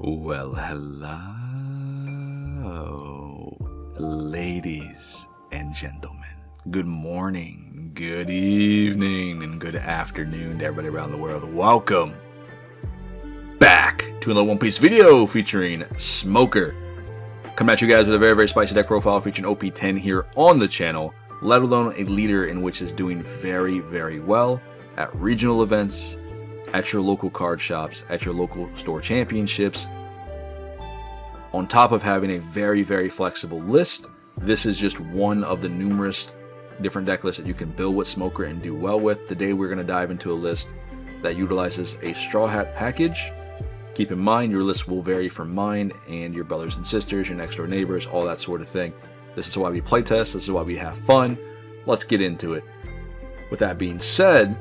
Well, hello, ladies and gentlemen. Good morning, good evening, and good afternoon to everybody around the world. Welcome back to another One Piece video featuring Smoker. Coming at you guys with a very spicy deck profile featuring OP10 here on the channel, let alone a leader in which is doing very well at regional events, at your local card shops, at your local store championships. On top of having a very flexible list, this is just one of the numerous different deck lists that you can build with Smoker and do well with. Today we're going to dive into a list that utilizes a Straw Hat package. Keep in mind your list will vary from mine and your brothers and sisters, your next door neighbors, all that sort of thing. This is why we play test, this is why we have fun. Let's get into it. With that being said,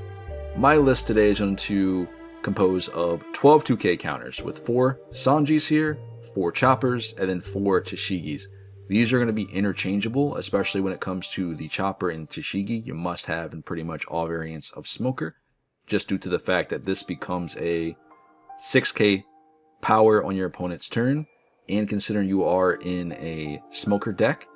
my list today is going to compose of 12 2K counters with 4 Sanjis here, 4 Choppers, and then 4 Tashigis. These are going to be interchangeable, especially when it comes to the Chopper and Tashigi. You must have in pretty much all variants of Smoker, just due to the fact that this becomes a 6K power on your opponent's turn, and considering you are in a Smoker deck,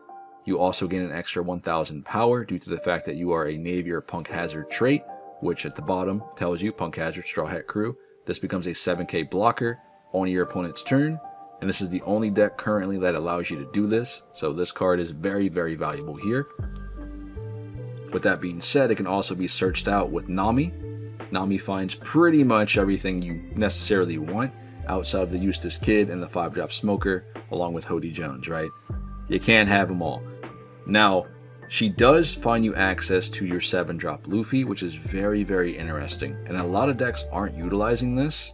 you also gain an extra 1000 power due to the fact that you are a Navy or Punk Hazard trait, which at the bottom tells you Punk Hazard Straw Hat Crew. This becomes a 7K blocker on your opponent's turn, and this is the only deck currently that allows you to do this, so this card is very valuable here. With that being said, it can also be searched out with Nami. Nami finds pretty much everything you necessarily want outside of the Eustace Kid and the 5-drop Smoker, along with Hody Jones, right? You can't have them all. Now, she does find you access to your 7-drop Luffy, which is very interesting. And a lot of decks aren't utilizing this.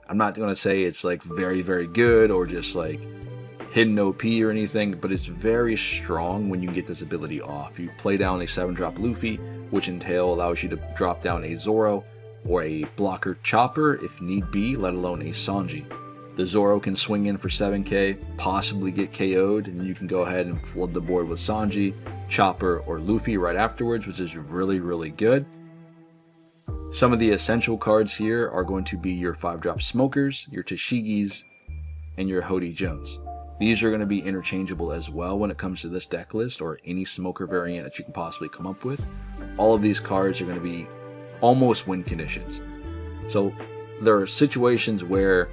I'm not going to say it's like very good or just like hidden OP or anything, but it's very strong when you get this ability off. You play down a 7-drop Luffy, which in tail allows you to drop down a Zoro or a blocker Chopper if need be, let alone a Sanji. The Zoro can swing in for 7K, possibly get KO'd, and you can go ahead and flood the board with Sanji, Chopper, or Luffy right afterwards, which is really good. Some of the essential cards here are going to be your 5-drop Smokers, your Tashigis, and your Hody Jones. These are going to be interchangeable as well when it comes to this deck list or any Smoker variant that you can possibly come up with. All of these cards are going to be almost win conditions. So there are situations where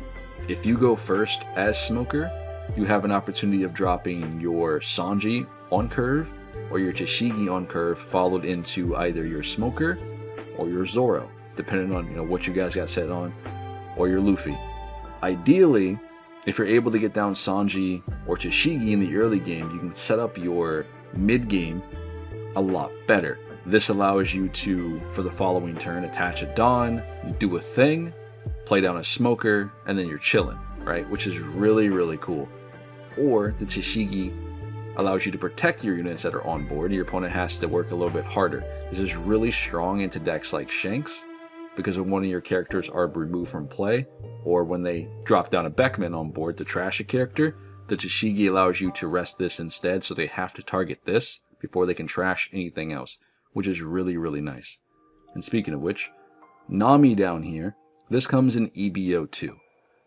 if you go first as Smoker, you have an opportunity of dropping your Sanji on curve or your Tashigi on curve, followed into either your Smoker or your Zoro, depending on what you guys got set on, or your Luffy. Ideally, if you're able to get down Sanji or Tashigi in the early game, you can set up your mid game a lot better. This allows you to, for the following turn, attach a Dawn, do a thing, play down a Smoker, and then you're chilling, right? Which is really cool. Or the Tashigi allows you to protect your units that are on board. Your opponent has to work a little bit harder. This is really strong into decks like Shanks, because when one of your characters are removed from play, or when they drop down a Beckman on board to trash a character, the Tashigi allows you to rest this instead, so they have to target this before they can trash anything else, which is really nice. And speaking of which, Nami down here, this comes in EBO2.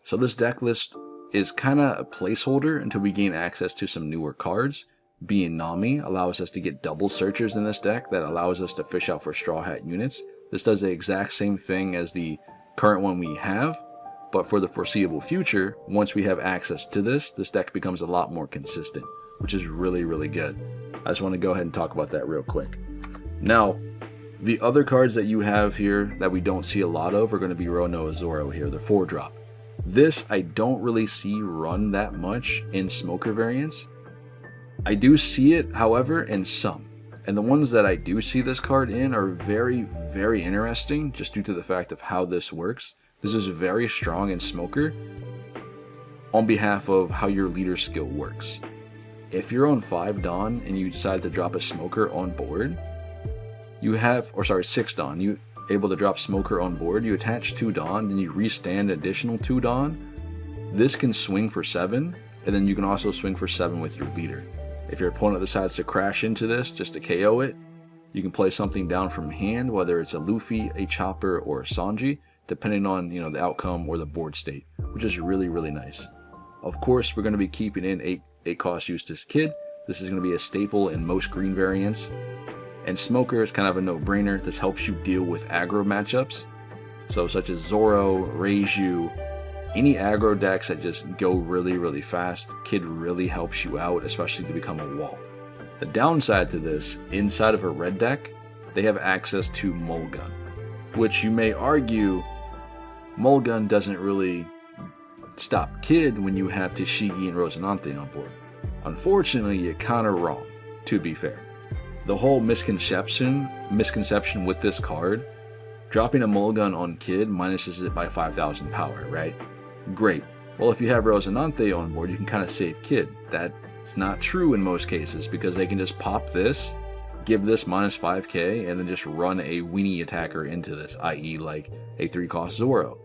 So this deck list is kind of a placeholder until we gain access to some newer cards. Being Nami allows us to get double searchers in this deck that allows us to fish out for Straw Hat units. This does the exact same thing as the current one we have, but for the foreseeable future, once we have access to this deck becomes a lot more consistent, which is really good. I just want to go ahead and talk about that real quick. Now, the other cards that you have here that we don't see a lot of are going to be Ranoa Zoro here, the 4-drop. This I don't really see run that much in Smoker variants. I do see it, however, in some. And the ones that I do see this card in are very interesting, just due to the fact of how this works. This is very strong in Smoker on behalf of how your leader skill works. If you're on 5 Dawn and you decide to drop a Smoker on board, you have, or sorry, 6 Dawn, you able to drop Smoker on board, you attach 2 Dawn, then you restand additional 2 Dawn. This can swing for 7, and then you can also swing for 7 with your leader. If your opponent decides to crash into this just to KO it, you can play something down from hand, whether it's a Luffy, a Chopper, or a Sanji. depending on, you know, the outcome or the board state, which is really, really nice. Of course, we're going to be keeping in 8 cost Eustace Kid. This is going to be a staple in most green variants. And Smoker is kind of a no-brainer. This helps you deal with aggro matchups. So such as Zoro, Reiju, any aggro decks that just go really, really fast, Kid really helps you out, especially to become a wall. The downside to this, inside of a red deck, they have access to Mulligan, which you may argue Mulligan doesn't really stop Kid when you have Tashigi and Rosinante on board. Unfortunately, you're kind of wrong, to be fair. The whole misconception with this card, dropping a Mulligan on Kid minuses it by 5,000 power, right? Great. Well, if you have Rosinante on board, you can kind of save Kid. That's not true in most cases, because they can just pop this, give this minus 5k, and then just run a weenie attacker into this, i.e. like a 3-cost Zoro.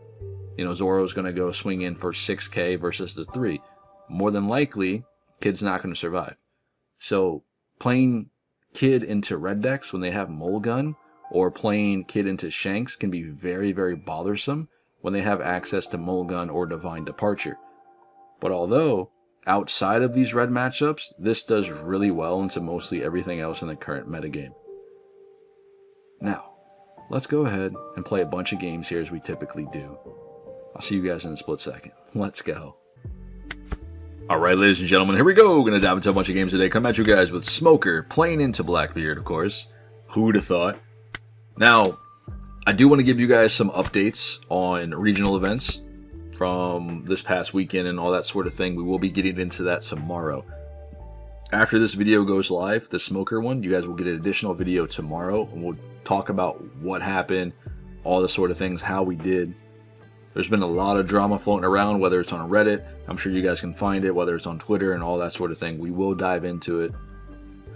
You know, Zoro's going to go swing in for 6k versus the 3. More than likely, Kid's not going to survive. So, playing Kid into red decks when they have Mulligan, or playing Kid into Shanks can be very, very bothersome when they have access to Mulligan or Divine Departure. But although, outside of these red matchups, this does really well into mostly everything else in the current metagame. Now, let's go ahead and play a bunch of games here as we typically do. I'll see you guys in a split second. Let's go. Alright, ladies and gentlemen, here we go. We're going to dive into a bunch of games today. Come at you guys with Smoker, playing into Blackbeard, of course. Who'd have thought? Now, I do want to give you guys some updates on regional events from this past weekend and all that sort of thing. We will be getting into that tomorrow. After this video goes live, the Smoker one, you guys will get an additional video tomorrow, and we'll talk about what happened, all the sort of things, how we did. There's been a lot of drama floating around, whether it's on Reddit, I'm sure you guys can find it, whether it's on Twitter and all that sort of thing. We will dive into it.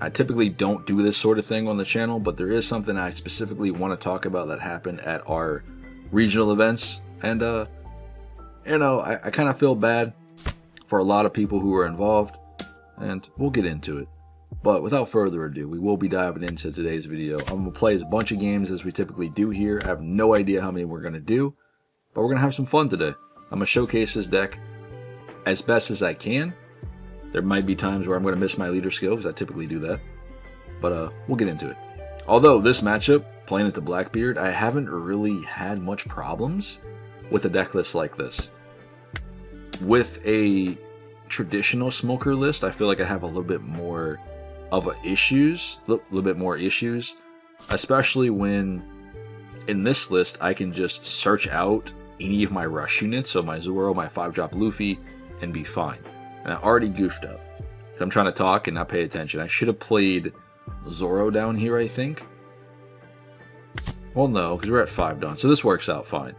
I typically don't do this sort of thing on the channel, but there is something I specifically want to talk about that happened at our regional events. And, you know, I kind of feel bad for a lot of people who were involved, and we'll get into it. But without further ado, we will be diving into today's video. I'm going to play a bunch of games as we typically do here. I have no idea how many we're going to do, but we're going to have some fun today. I'm going to showcase this deck as best as I can. There might be times where I'm going to miss my leader skill, because I typically do that. But we'll get into it. Although this matchup, playing into Blackbeard, I haven't really had much problems with a deck list like this. With a traditional Smoker list, I feel like I have a little bit more of issues, especially when in this list I can just search out any of my rush units, so my Zoro, my 5-drop Luffy, and be fine. And I already goofed up. So I'm trying to talk and not pay attention. I should have played Zoro down here, I think. Well, no, because we're at 5 done, so this works out fine.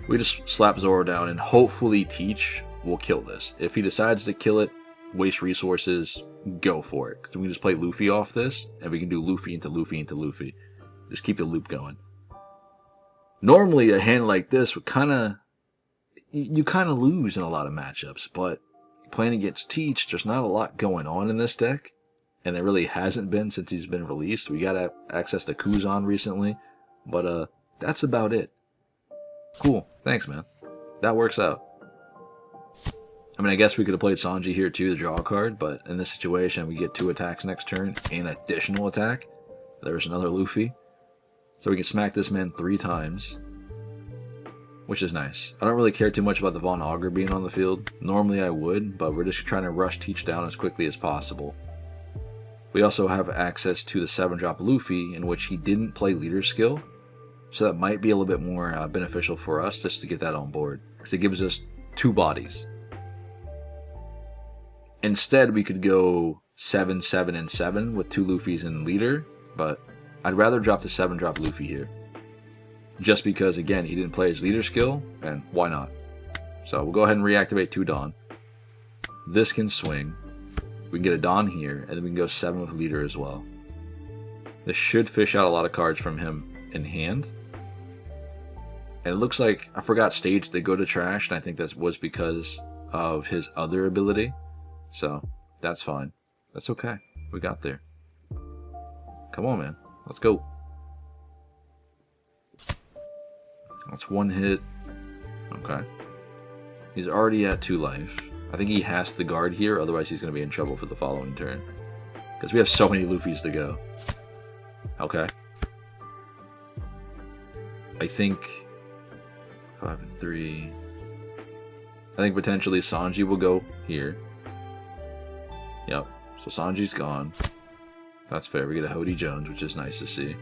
We just slap Zoro down, and hopefully Teach will kill this. If he decides to kill it, waste resources, go for it. Because we can just play Luffy off this, and we can do Luffy into Luffy into Luffy. Just keep the loop going. Normally, a hand like this would you kind of lose in a lot of matchups, but playing against Teach, there's not a lot going on in this deck, and there really hasn't been since he's been released. We got access to Kuzan recently, but that's about it. Cool, thanks man. That works out. I mean, I guess we could have played Sanji here too to draw a card, but in this situation, we get 2 attacks next turn, and an additional attack. There's another Luffy. So we can smack this man 3 times, which is nice. I don't really care too much about the Von Augur being on the field. Normally I would, but we're just trying to rush Teach down as quickly as possible. We also have access to the 7-drop Luffy, in which he didn't play leader skill, so that might be a little bit more beneficial for us just to get that on board, because it gives us 2 bodies. Instead, we could go 7, 7, and 7 with 2 Luffys in leader, but I'd rather drop the 7-drop Luffy here. Just because, again, he didn't play his leader skill, and why not? So we'll go ahead and reactivate 2 Dawn. This can swing. We can get a Dawn here, and then we can go 7 with leader as well. This should fish out a lot of cards from him in hand. And it looks like, I forgot stage they go to trash, and I think that was because of his other ability. So, that's fine. That's okay. We got there. Come on, man. Let's go. That's 1 hit. Okay. He's already at 2 life. I think he has to guard here, otherwise he's going to be in trouble for the following turn. Because we have so many Luffys to go. Okay. I think 5 and 3. I think potentially Sanji will go here. Yep. So Sanji's gone. That's fair. We get a Hody Jones, which is nice to see.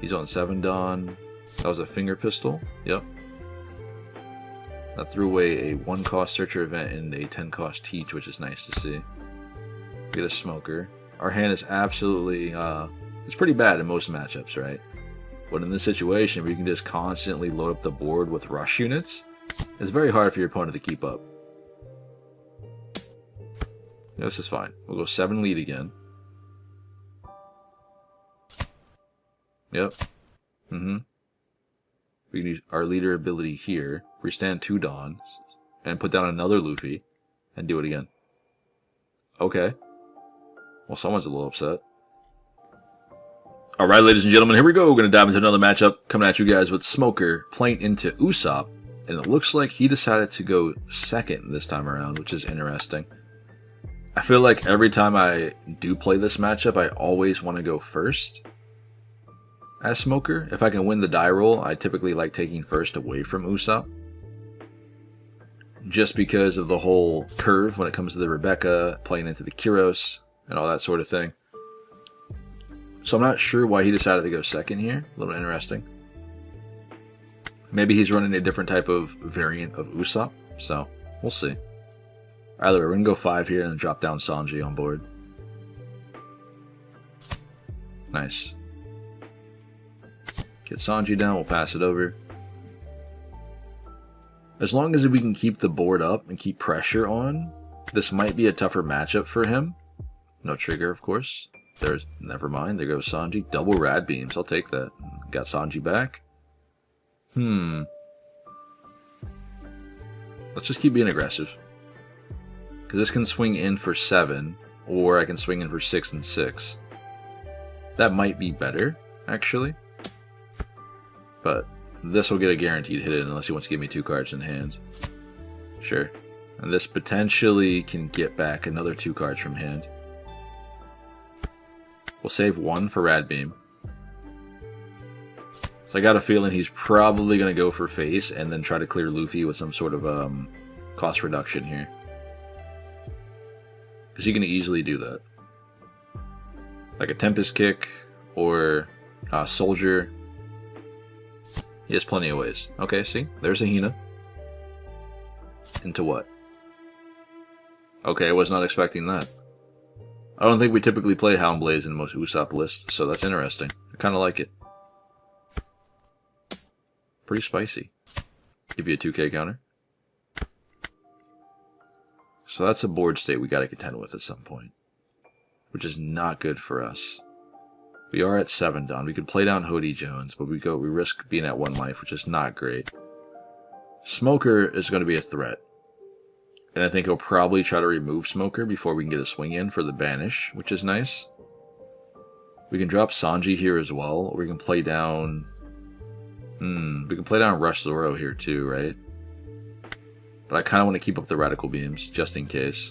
He's on 7 Dawn. That was a finger pistol. Yep. That threw away a 1-cost searcher event and a 10-cost teach, which is nice to see. We get a smoker. Our hand is absolutely, it's pretty bad in most matchups, right? But in this situation where you can just constantly load up the board with rush units, it's very hard for your opponent to keep up. Yeah, this is fine. We'll go 7 lead again. Yep. We can use our leader ability here. We stand 2 Dawns and put down another Luffy and do it again. Okay. Well, someone's a little upset. Alright, ladies and gentlemen, here we go. We're going to dive into another matchup. Coming at you guys with Smoker playing into Usopp. And it looks like he decided to go second this time around, which is interesting. I feel like every time I do play this matchup, I always want to go first as Smoker. If I can win the die roll, I typically like taking first away from Usopp. Just because of the whole curve when it comes to the Rebecca, playing into the Kyros, and all that sort of thing. So I'm not sure why he decided to go second here. A little interesting. Maybe he's running a different type of variant of Usopp. So, we'll see. Either way, we're going to go 5 here and drop down Sanji on board. Nice. Get Sanji down, we'll pass it over. As long as we can keep the board up and keep pressure on, this might be a tougher matchup for him. No trigger, of course. Never mind, there goes Sanji. Double rad beams, I'll take that. Got Sanji back. Let's just keep being aggressive. Because this can swing in for 7, or I can swing in for 6 and 6. That might be better, actually. But this will get a guaranteed hit in unless he wants to give me 2 cards in hand. Sure. And this potentially can get back another 2 cards from hand. We'll save 1 for Rad Beam. So I got a feeling he's probably going to go for face and then try to clear Luffy with some sort of cost reduction here. Because he can easily do that. Like a Tempest Kick or a Soldier. He has plenty of ways. Okay, see? There's a Hina. Into what? Okay, I was not expecting that. I don't think we typically play Houndblaze in most Usopp lists, so that's interesting. I kind of like it. Pretty spicy. Give you a 2k counter. So that's a board state we got to contend with at some point. Which is not good for us. We are at 7 down. We could play down Hody Jones, but we risk being at 1 life, which is not great. Smoker is going to be a threat. And I think he'll probably try to remove Smoker before we can get a swing in for the banish, which is nice. We can drop Sanji here as well, or we can play down... we can play down Rush Zoro here too, right? But I kind of want to keep up the Radical Beams, just in case.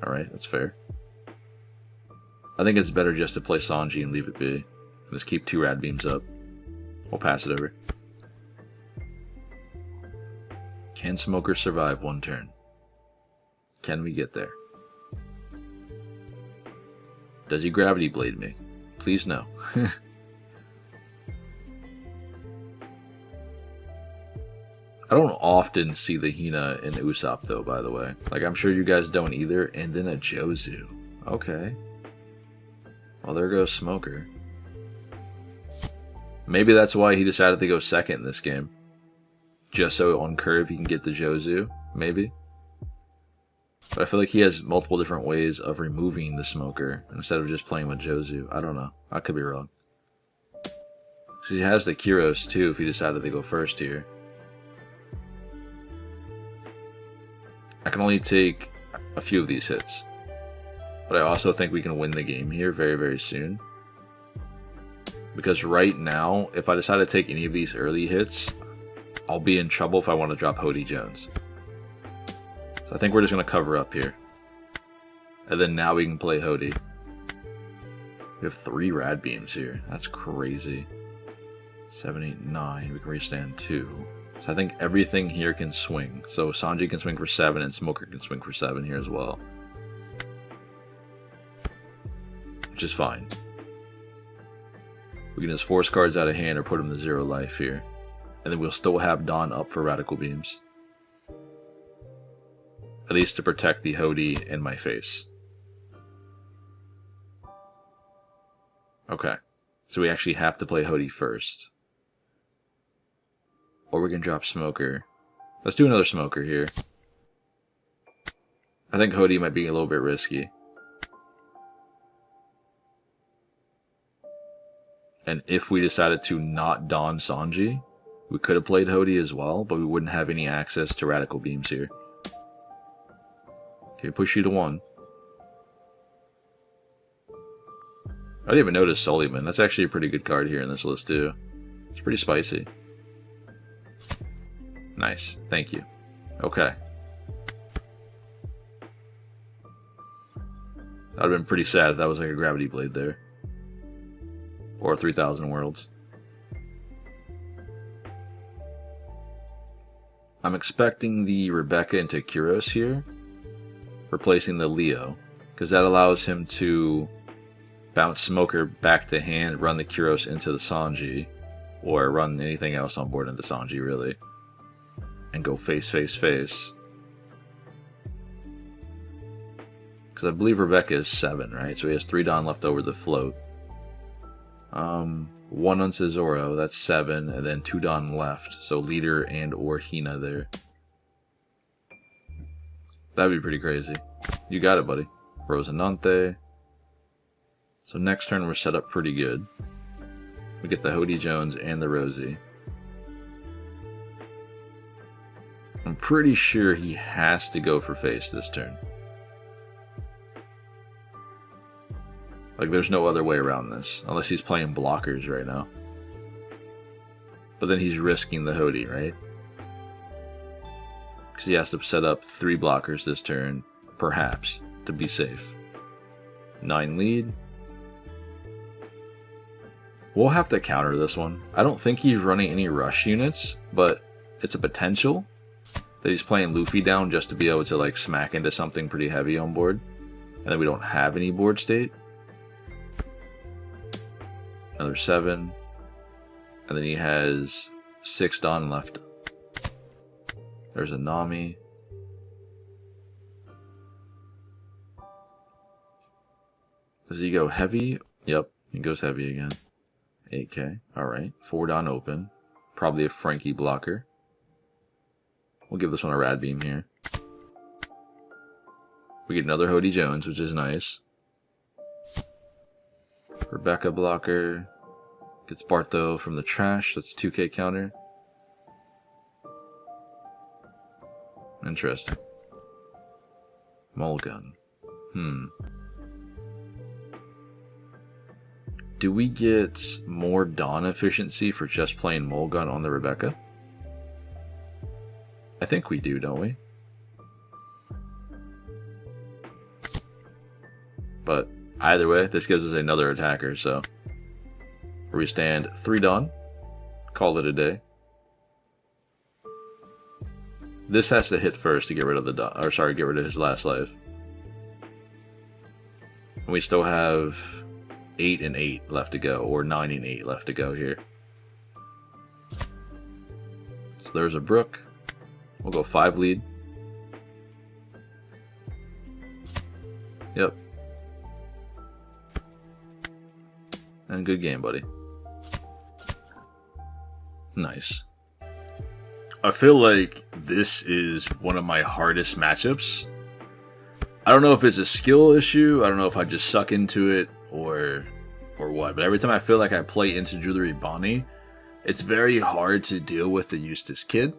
Alright, that's fair. I think it's better just to play Sanji and leave it be. Just keep 2 Rad Beams up. We'll pass it over. Can Smoker survive 1 turn? Can we get there? Does he Gravity Blade me? Please no. I don't often see the Hina in Usopp though, by the way. Like, I'm sure you guys don't either. And then a Jozu. Okay. Well, there goes Smoker. Maybe that's why he decided to go second in this game. Just so on curve he can get the Jozu. Maybe. But I feel like he has multiple different ways of removing the Smoker instead of just playing with Jozu. I don't know. I could be wrong. So he has the Kyros too if he decided to go first here. I can only take a few of these hits. But I also think we can win the game here very, very soon. Because right now, if I decide to take any of these early hits, I'll be in trouble if I want to drop Hody Jones. So I think we're just going to cover up here. And then now we can play Hody. We have 3 rad beams here. That's crazy. 7, 8, 9. We can restand 2. So I think everything here can swing. So Sanji can swing for 7 and Smoker can swing for 7 here as well. Which is fine. We can just force cards out of hand or put them to 0 life here. And then we'll still have Dawn up for Radical Beams. At least to protect the Hody in my face. Okay. So we actually have to play Hody first. Or we can drop Smoker. Let's do another Smoker here. I think Hody might be a little bit risky. And if we decided to not Dawn Sanji, we could have played Hody as well, but we wouldn't have any access to Radical Beams here. Okay, push you to 1. I didn't even notice Suleiman. That's actually a pretty good card here in this list too. It's pretty spicy. Nice, thank you. Okay. That would have been pretty sad if that was like a Gravity Blade there. Or 3,000 Worlds. I'm expecting the Rebecca into Kuros here, replacing the Leo, because that allows him to bounce Smoker back to hand, run the Kuros into the Sanji, or run anything else on board into Sanji, really, and go face, face, face. Because I believe Rebecca is 7, right? So he has 3 Dawn left over to float. 1 on Cesaro, that's 7, and then 2 Dawn left. So Leader and or Hina there. That'd be pretty crazy. You got it, buddy. Rosinante. So next turn we're set up pretty good. We get the Hody Jones and the Rosie. I'm pretty sure he has to go for face this turn. Like, there's no other way around this, unless he's playing blockers right now. But then he's risking the Hody, right? Because he has to set up 3 blockers this turn, perhaps, to be safe. 9 lead. We'll have to counter this one. I don't think he's running any rush units, but it's a potential that he's playing Luffy down just to be able to, like, smack into something pretty heavy on board. And then we don't have any board state. Another 7. And then he has 6 Dawn left. There's a Nami. Does he go heavy? Yep, he goes heavy again. 8k. Alright. 4 Dawn open. Probably a Frankie blocker. We'll give this one a rad beam here. We get another Hody Jones, which is nice. Rebecca blocker. Gets Bartho from the trash. That's a 2k counter. Interesting. Mulligan. Do we get more Dawn efficiency for just playing Mulligan on the Rebecca? I think we do, don't we? But either way, this gives us another attacker, so we stand 3 Dawn. Call it a day. This has to hit first to get rid of the Dawn, or sorry, get rid of his last life. And we still have 8 and 8 left to go, or 9 and 8 left to go here. So there's a Brook. We'll go 5 lead. Yep. And good game, buddy. Nice. I feel like this is one of my hardest matchups. I don't know if it's a skill issue. I don't know if I just suck into it or what. But every time I feel like I play into Jewelry Bonnie, it's very hard to deal with the Eustace Kid.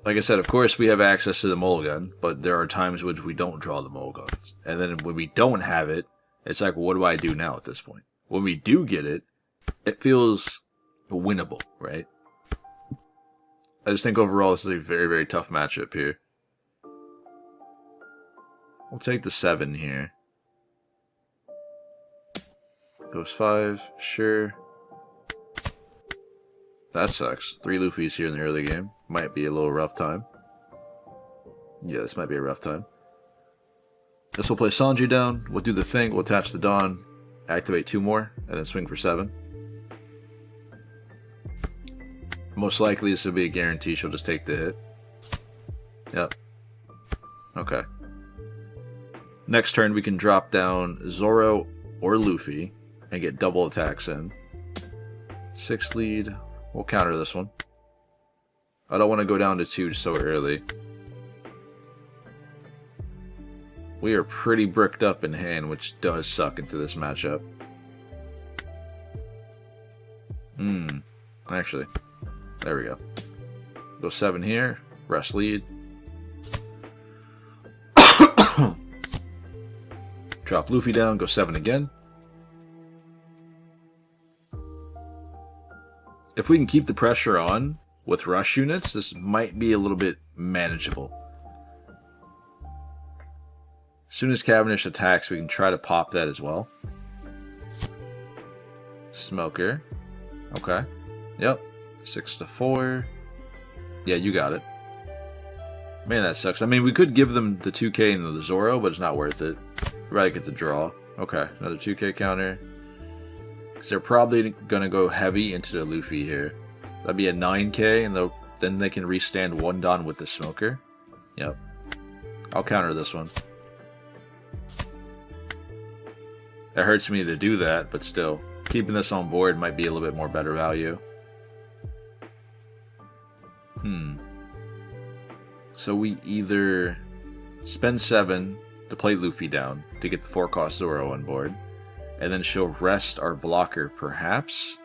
Like I said, of course, we have access to the Mulligan, but there are times which we don't draw the Mulligans. And then when we don't have it, it's like, what do I do now at this point? When we do get it, it feels winnable, right? I just think overall this is a very, very tough matchup here. We'll take the 7 here. Goes 5, sure. That sucks. 3 Luffy's here in the early game. Might be a little rough time. Yeah, this might be a rough time. This will play Sanji down. We'll do the thing. We'll attach the Dawn. Activate 2 more. And then swing for 7. Most likely this will be a guarantee she'll just take the hit. Yep. Okay. Next turn we can drop down Zoro or Luffy and get double attacks in. 6 lead. We'll counter this one. I don't want to go down to 2 so early. We are pretty bricked up in hand, which does suck into this matchup. Actually, there we go. Go 7 here. Rest lead. Drop Luffy down. Go 7 again. If we can keep the pressure on with rush units, this might be a little bit manageable. As soon as Cavendish attacks, we can try to pop that as well. Smoker. Okay. Yep. 6 to 4. Yeah, you got it. Man, that sucks. I mean, we could give them the 2K and the Zoro, but it's not worth it. I'd rather get the draw. Okay, another 2K counter. Because they're probably going to go heavy into the Luffy here. That'd be a 9K, and then they can restand 1 Dawn with the Smoker. Yep. I'll counter this one. It hurts me to do that, but still. Keeping this on board might be a little bit more better value. So we either spend 7 to play Luffy down to get the 4-cost Zoro on board, and then she'll rest our blocker, perhaps?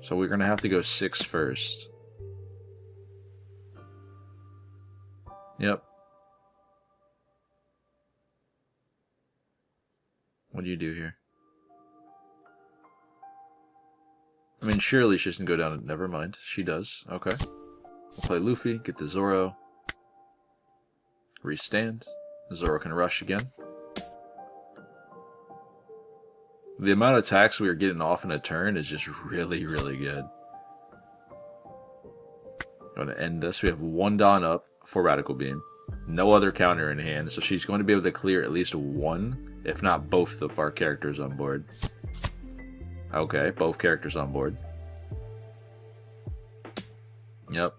So we're going to have to go 6 first. Yep. What do you do here? I mean, surely she doesn't go down. Never mind. She does. Okay. We'll play Luffy, get the Zoro. Restand. Zoro can rush again. The amount of attacks we are getting off in a turn is just really, really good. I'm going to end this. We have 1 Dawn up for Radical Beam. No other counter in hand, so she's going to be able to clear at least 1, if not both of our characters on board. Okay, both characters on board. Yep.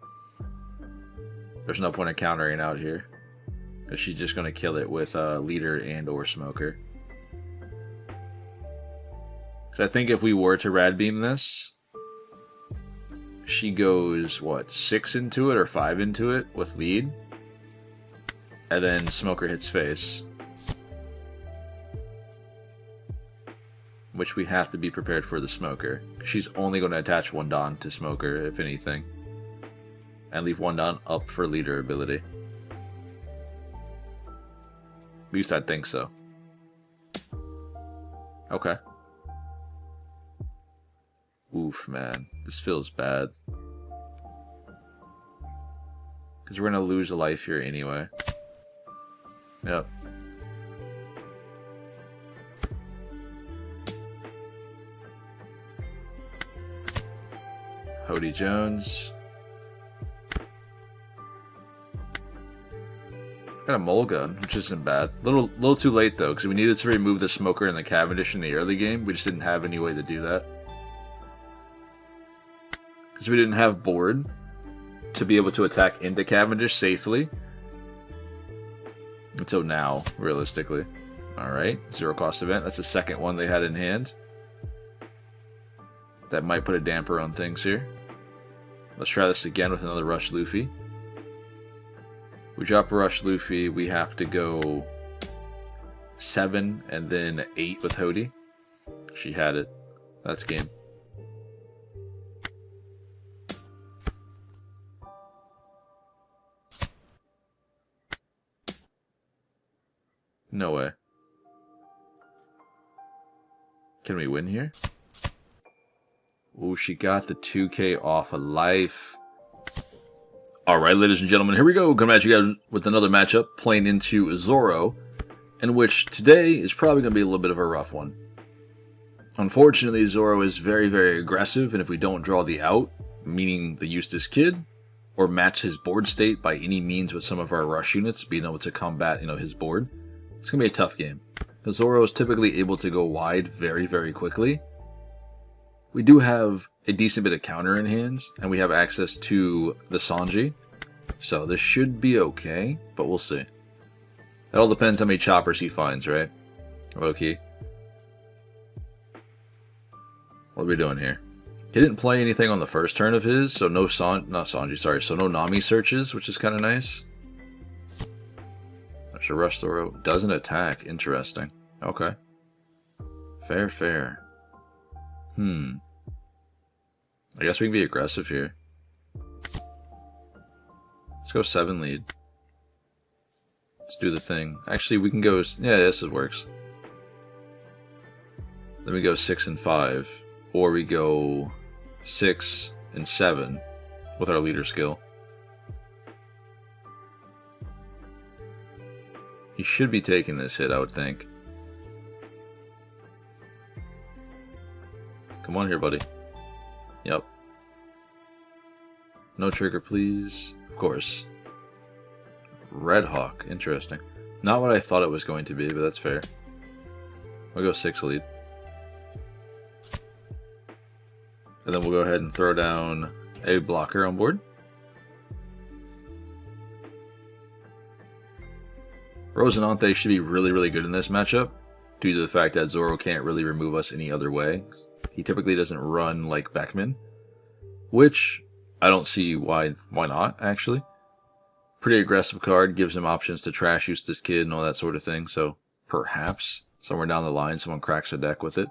There's no point in countering out here, because she's just going to kill it with Leader and or Smoker. So I think if we were to Rad Beam this, she goes, what, 6 into it or 5 into it with lead? And then Smoker hits face. Which we have to be prepared for the Smoker. She's only going to attach 1 Dawn to Smoker, if anything. And leave 1 Dawn up for Leader ability. At least I think so. Okay. Oof, man. This feels bad. Because we're going to lose a life here anyway. Yep. Hody Jones. Got a mole gun, which isn't bad. Little too late though, because we needed to remove the Smoker and the Cavendish in the early game. We just didn't have any way to do that. Because we didn't have board to be able to attack into Cavendish safely. Until now, realistically. Alright, 0-cost event. That's the second one they had in hand. That might put a damper on things here. Let's try this again with another Rush Luffy. We drop a Rush Luffy, we have to go 7 and then 8 with Hody. She had it. That's game. No way. Can we win here? Oh, she got the 2K off of life. Alright, ladies and gentlemen, here we go. Coming at you guys with another matchup, playing into Zoro, in which today is probably going to be a little bit of a rough one. Unfortunately, Zoro is very, very aggressive, and if we don't draw the out, meaning the Eustace Kid, or match his board state by any means with some of our rush units, being able to combat, his board, it's going to be a tough game. Because Zoro is typically able to go wide very, very quickly. We do have a decent bit of counter in hands, and we have access to the Sanji, so this should be okay, but we'll see. It all depends how many choppers he finds, right? Okay. What are we doing here? He didn't play anything on the first turn of his, so no so no Nami searches, which is kind of nice. I should rush Zoro. Doesn't attack. Interesting. Okay. Fair, fair. I guess we can be aggressive here. Let's go 7 lead. Let's do the thing. Actually, we can go... Yeah, this works. Then we go 6 and 5. Or we go 6 and 7 with our leader skill. He should be taking this hit, I would think. Come on here, buddy. Yep. No trigger, please. Of course. Red Hawk. Interesting. Not what I thought it was going to be, but that's fair. We'll go 6 lead. And then we'll go ahead and throw down a blocker on board. Rosinante should be really, really good in this matchup, due to the fact that Zoro can't really remove us any other way. He typically doesn't run like Beckman, which I don't see why not, actually. Pretty aggressive card, gives him options to trash Eustace Kid and all that sort of thing, so perhaps somewhere down the line someone cracks a deck with it.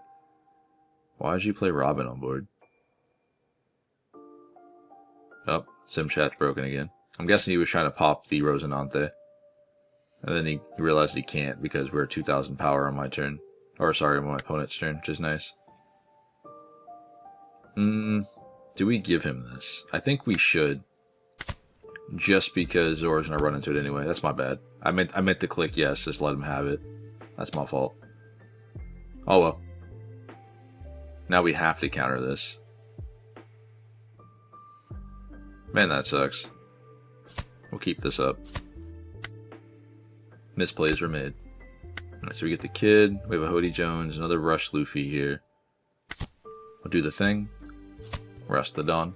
Why did you play Robin on board? Oh, sim chat's broken again. I'm guessing he was trying to pop the Rosinante. And then he realized he can't because we're 2,000 power on my turn. Or sorry, on my opponent's turn, which is nice. Do we give him this? I think we should. Just because Zoro's gonna run into it anyway. That's my bad. I meant to click yes, just let him have it. That's my fault. Oh well. Now we have to counter this. Man, that sucks. We'll keep this up. Misplays were made. Alright, so we get the Kid, we have a Hody Jones, another Rush Luffy here. We'll do the thing. Rest the Dawn.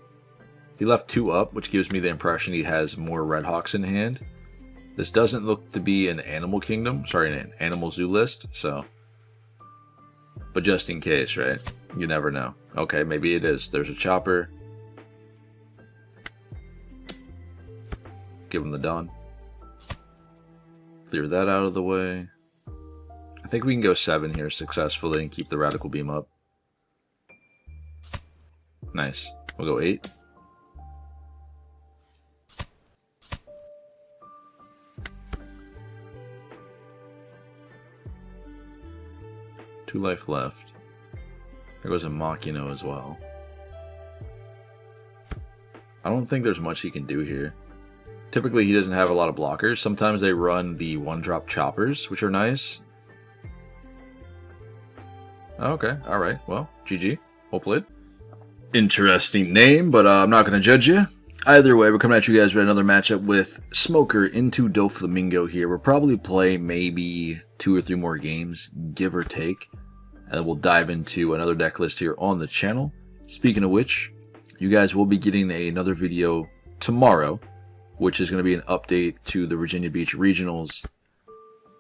He left 2 up, which gives me the impression he has more Red Hawks in hand. This doesn't look to be an Animal Kingdom, sorry, an Animal Zoo list, so. But just in case, right? You never know. Okay, maybe it is. There's a Chopper. Give him the Dawn. Clear that out of the way. I think we can go 7 here successfully and keep the Radical Beam up. Nice. We'll go 8. Two life left. There goes a Makino as well. I don't think there's much he can do here. Typically, he doesn't have a lot of blockers. Sometimes they run the 1-drop choppers, which are nice. Okay, alright. Well, GG. Well played. Interesting name, but I'm not going to judge you. Either way, we're coming at you guys with another matchup with Smoker into Doflamingo here. We'll probably play maybe 2 or 3 more games, give or take. And then we'll dive into another deck list here on the channel. Speaking of which, you guys will be getting another video tomorrow, which is going to be an update to the Virginia Beach Regionals,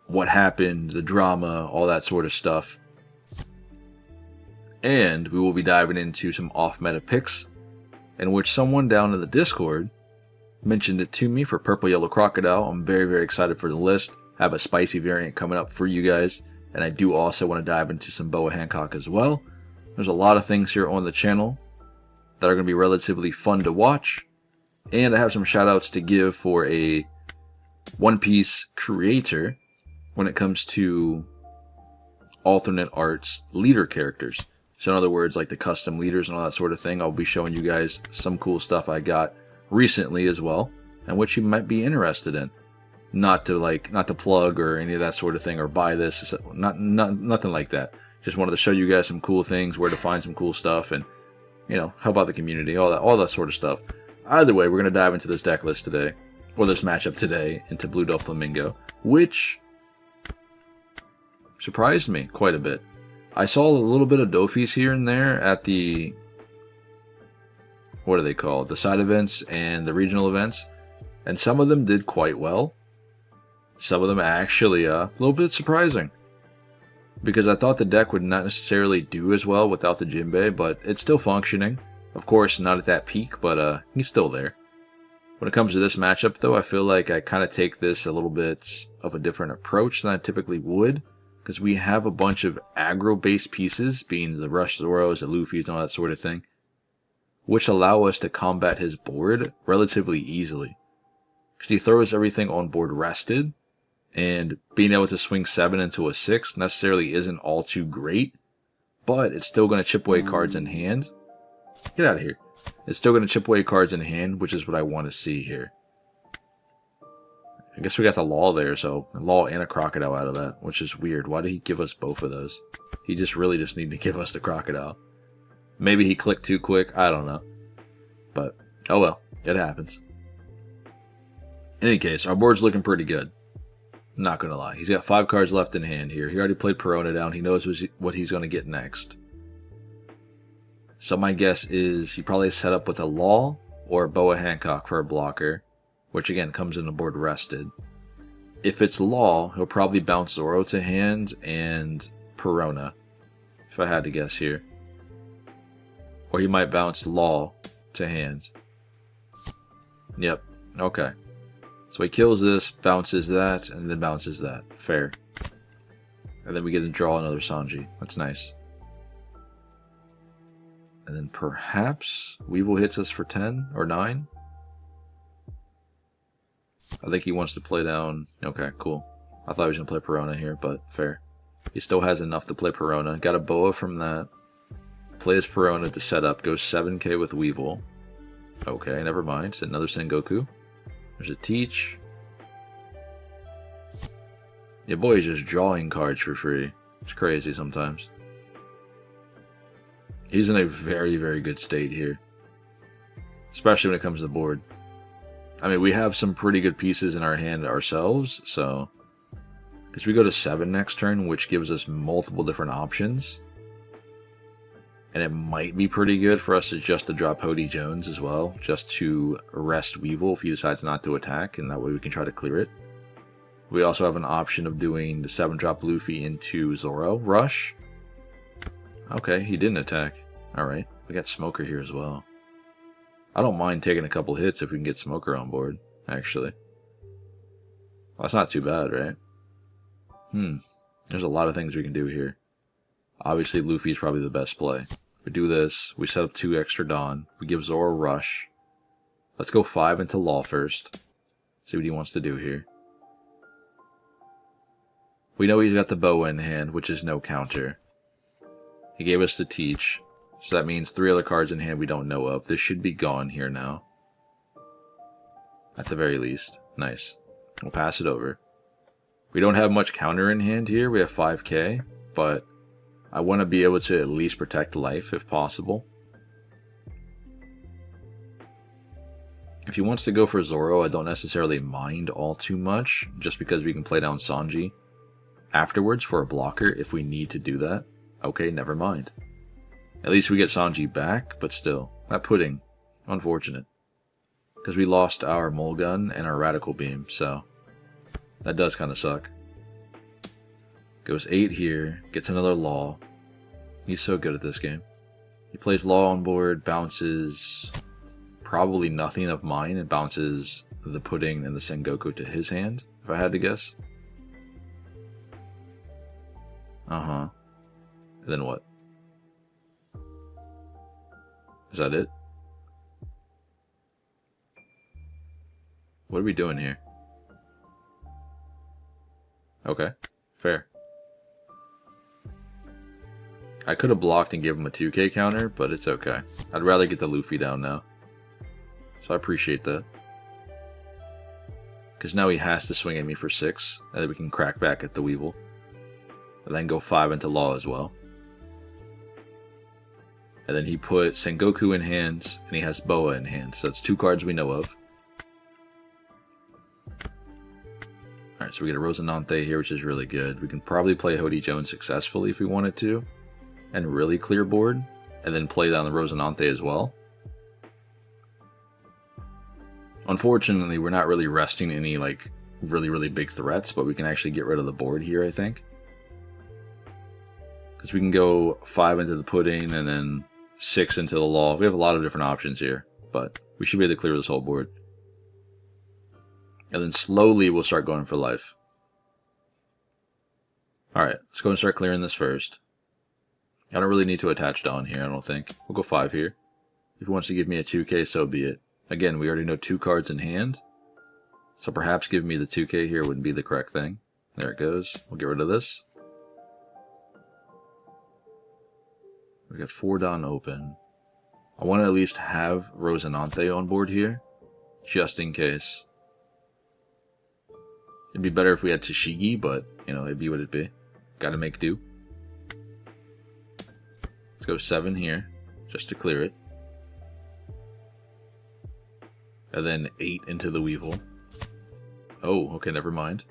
what happened, the drama, all that sort of stuff. And we will be diving into some off-meta picks, in which someone down in the Discord mentioned it to me for Purple Yellow Crocodile. I'm very, very excited for the list. I have a spicy variant coming up for you guys, and I do also want to dive into some Boa Hancock as well. There's a lot of things here on the channel that are going to be relatively fun to watch. And I have some shoutouts to give for a One Piece creator when it comes to alternate arts leader characters. So in other words, like the custom leaders and all that sort of thing. I'll be showing you guys some cool stuff I got recently as well, and which you might be interested in. Not to plug or any of that sort of thing or buy this. Nothing like that. Just wanted to show you guys some cool things, where to find some cool stuff, and help out the community, all that sort of stuff. Either way, we're gonna dive into this deck list today, or this matchup today, into Blue Doflamingo, which surprised me quite a bit. I saw a little bit of Dofis here and there at the, what are they called? The side events and the regional events, and some of them did quite well. Some of them actually a little bit surprising, because I thought the deck would not necessarily do as well without the Jinbei, but it's still functioning. Of course, not at that peak, but he's still there. When it comes to this matchup, though, I feel like I kind of take this a little bit of a different approach than I typically would, because we have a bunch of aggro-based pieces, being the Rush Zoros, the Luffys, and all that sort of thing, which allow us to combat his board relatively easily. Because he throws everything on board rested, and being able to swing 7 into a 6 necessarily isn't all too great, but it's still going to chip away cards in hand. Get out of here. It's still going to chip away cards in hand, which is what I want to see here. I guess we got the Law there, so a Law and a Crocodile out of that, which is weird. Why did he give us both of those? He really just needed to give us the Crocodile. Maybe he clicked too quick. I don't know. But, oh well. It happens. In any case, our board's looking pretty good. Not going to lie. He's got 5 cards left in hand here. He already played Perona down. He knows what he's going to get next. So my guess is he probably set up with a Law or Boa Hancock for a blocker, which again comes in the board rested. If it's Law, he'll probably bounce Zoro to hand and Perona, if I had to guess here. Or he might bounce Law to hand. Yep. Okay. So he kills this, bounces that, and then bounces that. Fair. And then we get to draw another Sanji. That's nice. And then perhaps Weevil hits us for 10 or 9. I think he wants to play down. Okay, cool. I thought he was going to play Perona here, but fair. He still has enough to play Perona. Got a Boa from that. Plays Perona to set up. Goes 7k with Weevil. Okay, never mind. It's another Sengoku. There's a Teach. Your boy is just drawing cards for free. It's crazy sometimes. He's in a very, very good state here. Especially when it comes to the board. I mean, we have some pretty good pieces in our hand ourselves, so... Because we go to 7 next turn, which gives us multiple different options. And it might be pretty good for us to drop Hody Jones as well, just to rest Weevil if he decides not to attack, and that way we can try to clear it. We also have an option of doing the 7-drop Luffy into Zoro Rush. Okay, he didn't attack. Alright, we got Smoker here as well. I don't mind taking a couple hits if we can get Smoker on board, actually. Well, that's not too bad, right? There's a lot of things we can do here. Obviously, Luffy's probably the best play. We do this, we set up 2 extra Dawn, we give Zoro Rush. Let's go 5 into Law first. See what he wants to do here. We know he's got the Boa in hand, which is no counter. He gave us the Teach, so that means 3 other cards in hand we don't know of. This should be gone here now. At the very least. Nice. We'll pass it over. We don't have much counter in hand here, we have 5k, but I want to be able to at least protect life if possible. If he wants to go for Zoro, I don't necessarily mind all too much, just because we can play down Sanji afterwards for a blocker if we need to do that. Okay, never mind. At least we get Sanji back, but still, that pudding, unfortunate. Because we lost our Mulgun and our Radical Beam, so that does kind of suck. Goes 8 here, gets another Law. He's so good at this game. He plays Law on board, bounces probably nothing of mine, and bounces the Pudding and the Sengoku to his hand, if I had to guess. And then what? Is that it? What are we doing here? Okay, fair. I could have blocked and give him a 2k counter, but it's okay. I'd rather get the Luffy down now. So I appreciate that. Because now he has to swing at me for 6, and then we can crack back at the Weevil. And then go 5 into Law as well. And then he put Sengoku in hand, and he has Boa in hand. So that's 2 cards we know of. Alright, so we get a Rosinante here, which is really good. We can probably play Hody Jones successfully if we wanted to. And really clear board. And then play down the Rosinante as well. Unfortunately, we're not really resting any like really big threats, but we can actually get rid of the board here, I think. Because we can go 5 into the Pudding and then 6 into the Law. We have a lot of different options here, but we should be able to clear this whole board. And then slowly we'll start going for life. Alright, let's go and start clearing this first. I don't really need to attach Dawn here, I don't think. We'll go 5 here. If he wants to give me a 2k, so be it. Again, we already know 2 cards in hand. So perhaps giving me the 2k here wouldn't be the correct thing. There it goes. We'll get rid of this. We got 4 Dawn open. I want to at least have Rosinante on board here. Just in case. It'd be better if we had Tashigi, but, you know, it'd be what it'd be. Gotta make do. Let's go 7 here, just to clear it. And then 8 into the Weevil. Oh, okay, never mind.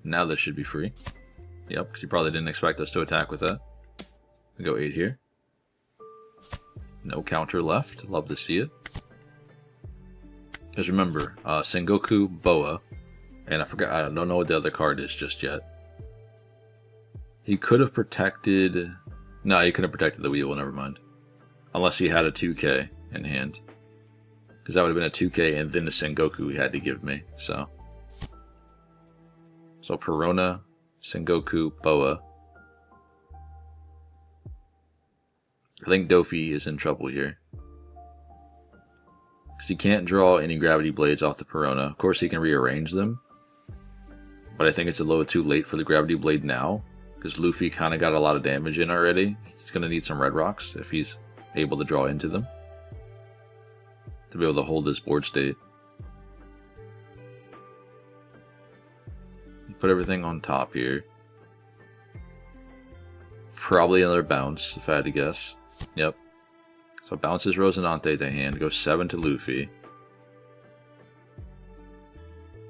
Now this should be free. Yep, because you probably didn't expect us to attack with that. We go 8 here. No counter left. Love to see it. Because remember, Sengoku, Boa, and I forgot, I don't know what the other card is just yet. He could have protected... No, he couldn't have protected the Weevil, never mind. Unless he had a 2k in hand. Because that would have been a 2k and then the Sengoku he had to give me, so... So Perona, Sengoku, Boa. I think Dofi is in trouble here. Because he can't draw any Gravity Blades off the Perona. Of course he can rearrange them. But I think it's a little too late for the Gravity Blade now. Because Luffy kind of got a lot of damage in already. He's going to need some Red Rocks if he's able to draw into them. To be able to hold this board state. Put everything on top here. Probably another bounce, if I had to guess. Yep. So bounces Rosinante to hand, goes 7 to Luffy.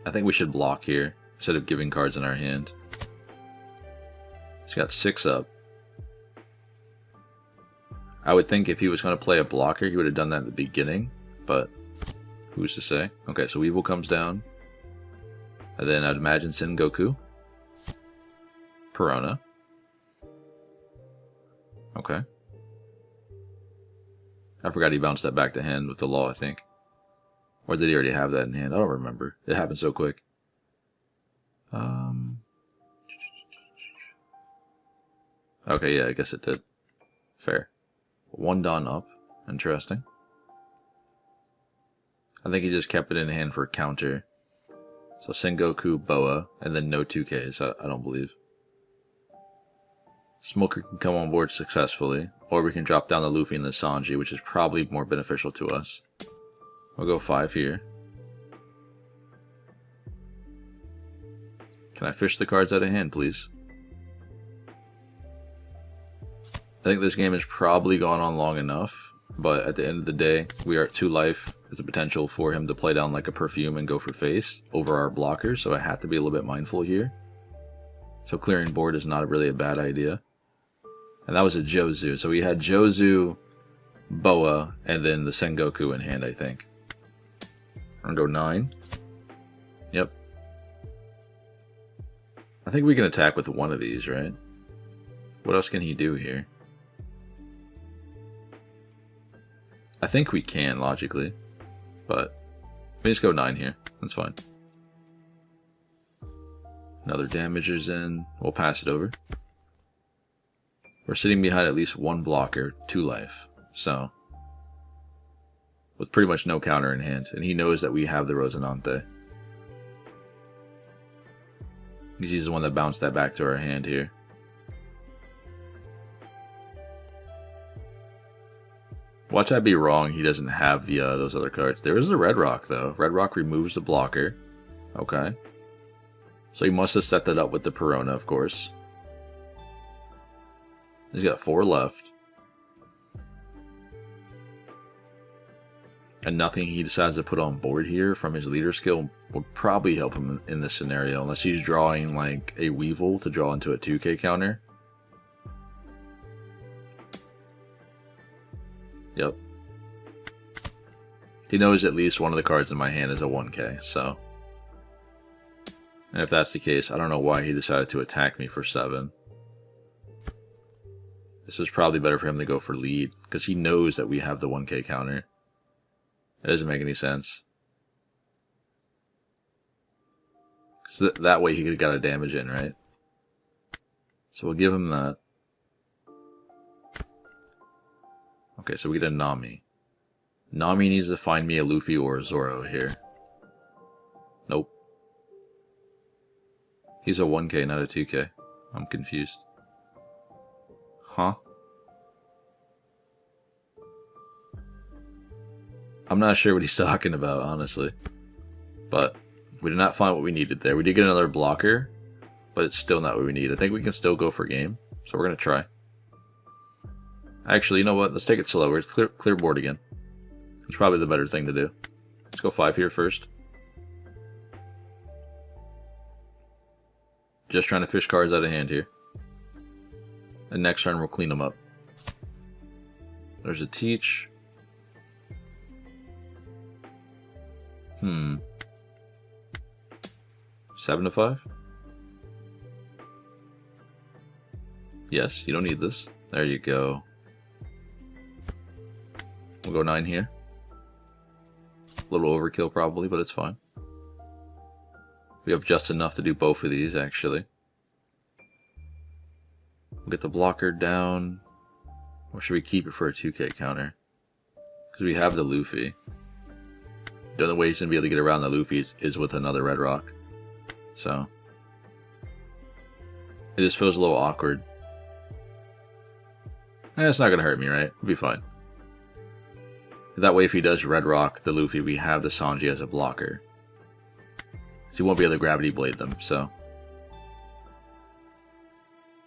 I think we should block here, instead of giving cards in our hand. He's got 6 up. I would think if he was going to play a blocker, he would have done that at the beginning, but who's to say? Okay, so Weevil comes down. And then I'd imagine Sengoku. Perona. Okay. I forgot he bounced that back to hand with the Law, I think. Or did he already have that in hand? I don't remember. It happened so quick. Okay, yeah, I guess it did. Fair. 1 Dawn up. Interesting. I think he just kept it in hand for a counter. So Sengoku, Boa, and then no 2Ks, I don't believe. Smoker can come on board successfully, or we can drop down the Luffy and the Sanji, which is probably more beneficial to us. We'll go 5 here. Can I fish the cards out of hand, please? I think this game has probably gone on long enough, but at the end of the day, we are at 2 life. There's a potential for him to play down like a Perfume and go for face over our blockers, so I have to be a little bit mindful here. So clearing board is not really a bad idea. And that was a Jozu, so we had Jozu, Boa, and then the Sengoku in hand, I think. I'm gonna go 9. Yep. I think we can attack with one of these, right? What else can he do here? I think we can, logically. But, we just go 9 here. That's fine. Another damager's in. We'll pass it over. We're sitting behind at least 1 blocker, 2 life. So, with pretty much no counter in hand. And he knows that we have the Rosinante. Because he's the one that bounced that back to our hand here. Watch I be wrong. He doesn't have the those other cards. There is the Red Rock, though. Red Rock removes the blocker. Okay. So he must have set that up with the Perona, of course. He's got 4 left. And nothing he decides to put on board here from his leader skill would probably help him in this scenario. Unless he's drawing like a Weevil to draw into a 2k counter. Yep. He knows at least one of the cards in my hand is a 1k, so. And if that's the case, I don't know why he decided to attack me for 7. This is probably better for him to go for lead, because he knows that we have the 1k counter. It doesn't make any sense. So that way he could have got a damage in, right? So we'll give him that. Okay, so we get a Nami. Nami needs to find me a Luffy or a Zoro here. Nope. He's a 1k, not a 2k. I'm confused. Huh? I'm not sure what he's talking about, honestly. But we did not find what we needed there. We did get another blocker, but it's still not what we need. I think we can still go for game, so we're going to try. Actually, you know what? Let's take it slower. Let's clear board again. It's probably the better thing to do. Let's go 5 here first. Just trying to fish cards out of hand here. And next turn we'll clean them up. There's a Teach. 7 to 5? Yes, you don't need this. There you go. We'll go 9 here. A little overkill probably, but it's fine. We have just enough to do both of these, actually. We'll get the blocker down. Or should we keep it for a 2k counter? Because we have the Luffy. The only way he's going to be able to get around the Luffy is with another Red Rock. So. It just feels a little awkward. It's not going to hurt me, right? It'll be fine. That way if he does Red Rock the Luffy, we have the Sanji as a blocker. So he won't be able to Gravity Blade them, so.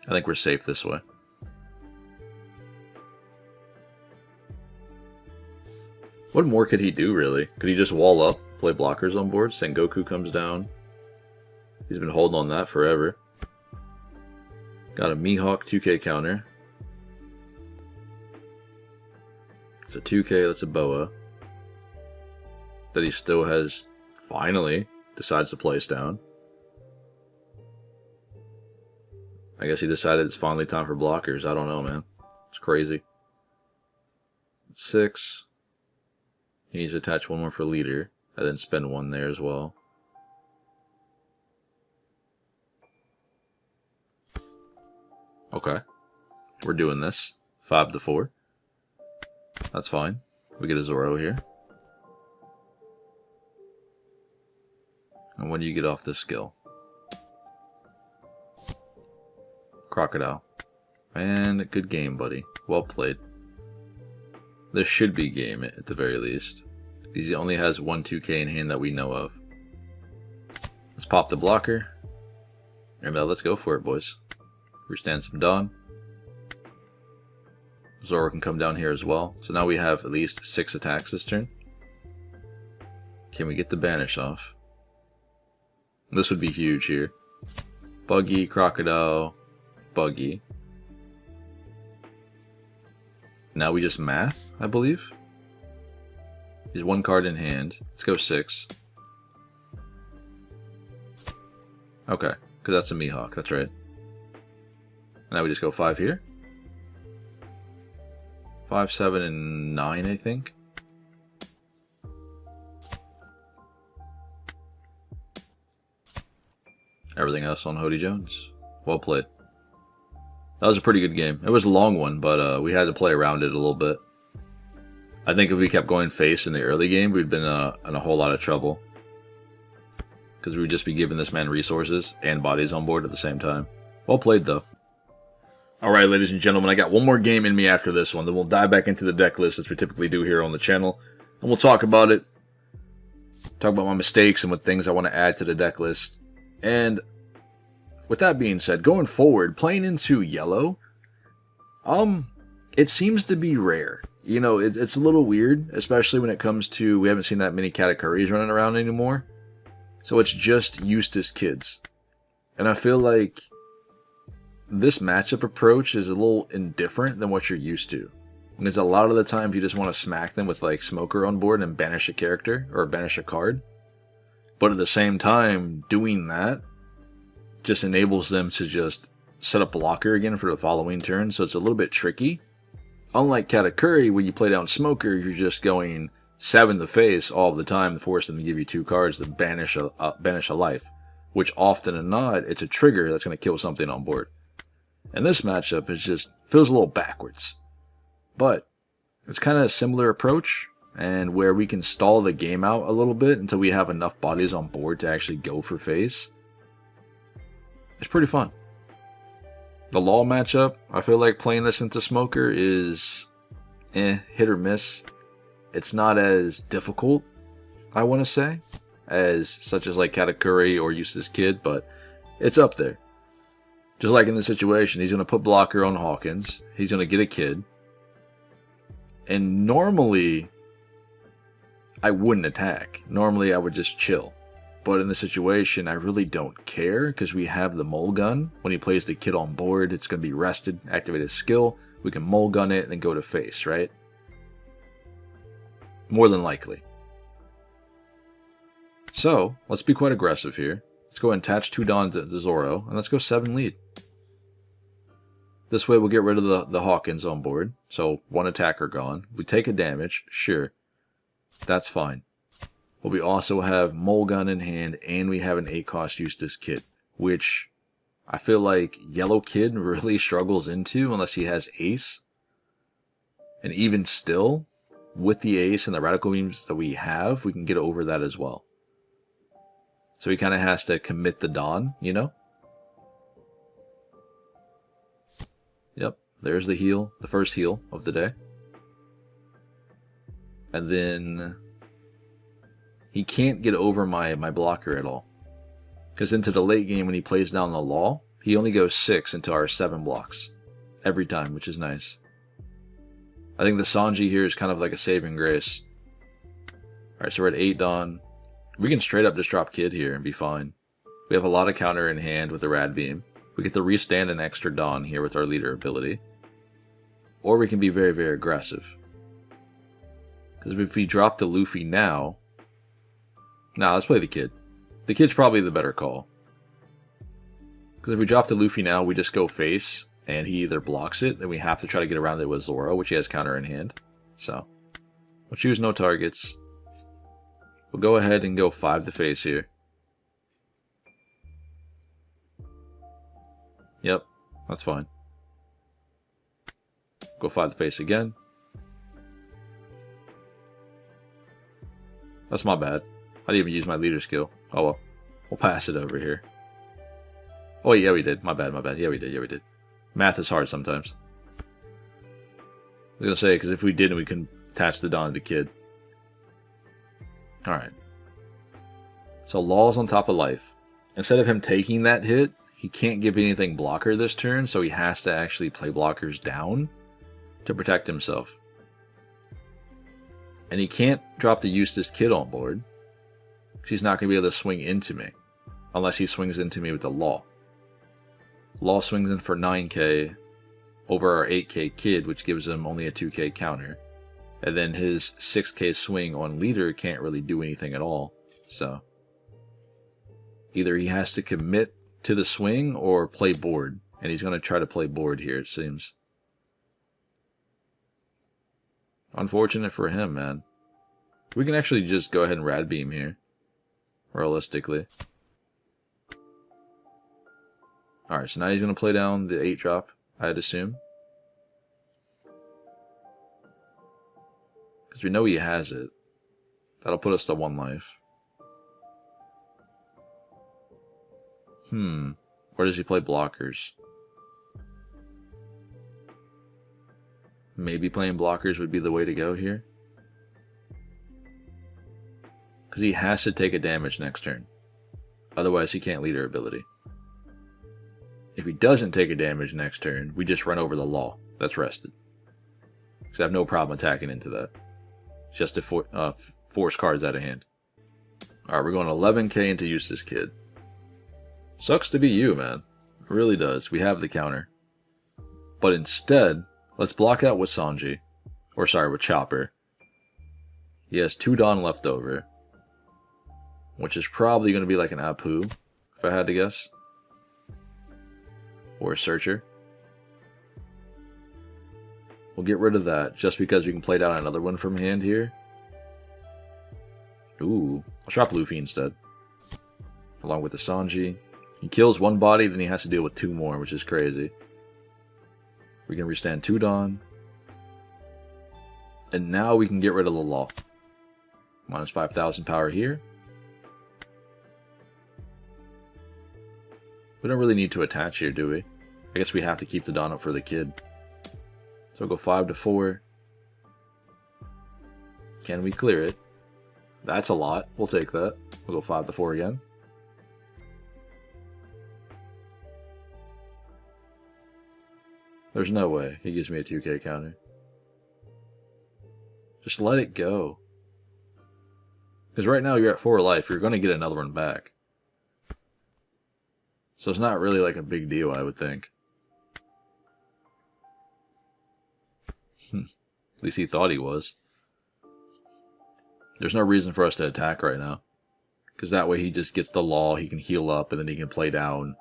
I think we're safe this way. What more could he do, really? Could he just wall up, play blockers on board? Sengoku comes down. He's been holding on that forever. Got a Mihawk 2k counter. It's a 2k, that's a Boa. That he still has, finally, decides to place down. I guess he decided it's finally time for blockers. I don't know, man. It's crazy. 6. He needs to attach 1 more for leader, and then spend 1 there as well. Okay. We're doing this. 5 to 4. That's fine. We get a Zoro here. And when do you get off this skill? Crocodile. And a good game, buddy. Well played. This should be game at the very least. Because he only has 1 2k in hand that we know of. Let's pop the blocker. And let's go for it, boys. We stand some Dawn. Zoro can come down here as well. So now we have at least 6 attacks this turn. Can we get the banish off? This would be huge here. Buggy, Crocodile, Buggy. Now we just math, I believe. He's 1 card in hand. Let's go 6. Okay, because that's a Mihawk, that's right. Now we just go 5 here. 5, 7, and 9, I think. Everything else on Hody Jones. Well played. That was a pretty good game. It was a long one, but we had to play around it a little bit. I think if we kept going face in the early game, we'd been in a whole lot of trouble. Because we would just be giving this man resources and bodies on board at the same time. Well played, though. Alright, ladies and gentlemen, I got one more game in me after this one. Then we'll dive back into the deck list as we typically do here on the channel. And we'll talk about it. Talk about my mistakes and what things I want to add to the deck list. And with that being said, going forward, playing into yellow, it seems to be rare. You know, it's a little weird, especially when it comes to, we haven't seen that many Katakuris running around anymore. So it's just Eustace kids. And I feel like this matchup approach is a little indifferent than what you're used to. Because a lot of the times you just want to smack them with like Smoker on board and banish a character or banish a card. But at the same time, doing that just enables them to just set up blocker again for the following turn. So it's a little bit tricky. Unlike Katakuri, where you play down Smoker, you're just going 7 to face all the time to force them to give you 2 cards to banish a life. Which often and not, it's a trigger that's going to kill something on board. And this matchup is just feels a little backwards. But it's kind of a similar approach, and where we can stall the game out a little bit until we have enough bodies on board to actually go for face. It's pretty fun. The Law matchup, I feel like playing this into Smoker is hit or miss. It's not as difficult, I want to say, as such as like Katakuri or Eustace Kid, but it's up there. Just like in this situation, he's going to put blocker on Hawkins. He's going to get a kid. And normally, I wouldn't attack. Normally, I would just chill. But in this situation, I really don't care because we have the mole gun. When he plays the kid on board, it's going to be rested, activate his skill. We can mole gun it and then go to face, right? More than likely. So, let's be quite aggressive here. Let's go and attach 2 Dawn to Zoro, and let's go 7 lead. This way we'll get rid of the Hawkins on board. So, 1 attacker gone. We take a damage, sure. That's fine. But we also have Mole Gun in hand, and we have an 8-cost Eustace Kid, which I feel like Yellow Kid really struggles into unless he has Ace. And even still, with the Ace and the Radical Beams that we have, we can get over that as well. So he kind of has to commit the Dawn, you know? Yep, there's the heal, the first heal of the day. And then he can't get over my blocker at all. Because into the late game when he plays down the Law, he only goes 6 into our 7 blocks. Every time, which is nice. I think the Sanji here is kind of like a saving grace. Alright, so we're at 8 Dawn. We can straight up just drop Kid here and be fine. We have a lot of counter in hand with the Rad Beam. We get to restand an extra Dawn here with our leader ability. Or we can be very, very aggressive. Because if we drop the Luffy now... Nah, let's play the Kid. The Kid's probably the better call. Because if we drop the Luffy now, we just go face, and he either blocks it, then we have to try to get around it with Zoro, which he has counter in hand. So, we'll choose no targets. We'll go ahead and go 5 to face here. Yep, that's fine. Go 5 to face again. That's my bad. I didn't even use my leader skill. Oh well. We'll pass it over here. Oh yeah, we did. My bad, my bad. Yeah, we did. Yeah, we did. Math is hard sometimes. I was going to say, because if we didn't, we can attach the Dawn to the Kid. Alright. So Law's on top of life. Instead of him taking that hit, he can't give anything blocker this turn, so he has to actually play blockers down to protect himself. And he can't drop the Eustace Kid on board, because he's not going to be able to swing into me, unless he swings into me with the Law. Law swings in for 9k over our 8k Kid, which gives him only a 2k counter. And then his 6k swing on leader can't really do anything at all. So, either he has to commit to the swing or play board. And he's going to try to play board here, it seems. Unfortunate for him, man. We can actually just go ahead and Rad Beam here. Realistically. Alright, so now he's going to play down the 8-drop, I'd assume. Because we know he has it. That'll put us to 1 life. Where does he play blockers? maybe playing blockers would be the way to go here. Because he has to take a damage next turn. Otherwise, he can't leader ability. If he doesn't take a damage next turn, we just run over the law. That's rested. Because I have no problem attacking into that. It's just to force cards out of hand. Alright, we're going 11k into Eustace Kid. Sucks to be you, man. It really does. We have the counter. But instead, let's block out with Sanji. Or sorry, with Chopper. He has 2 Dawn left over. Which is probably going to be like an Apu, if I had to guess. Or a Searcher. We'll get rid of that, just because we can play down another one from hand here. Ooh, I'll drop Luffy instead. Along with the Sanji. He kills one body, then he has to deal with 2 more, which is crazy. We can restand 2 Dawn. And now we can get rid of the law. Minus 5,000 power here. We don't really need to attach here, do we? I guess we have to keep the Dawn up for the kid. So we'll go 5 to 4. Can we clear it? That's a lot. We'll take that. We'll go 5 to 4 again. There's no way he gives me a 2k counter. Just let it go. Because right now you're at 4 life. You're going to get another one back. So it's not really like a big deal, I would think. At least he thought he was. There's no reason for us to attack right now. Because that way he just gets the law, he can heal up, and then he can play down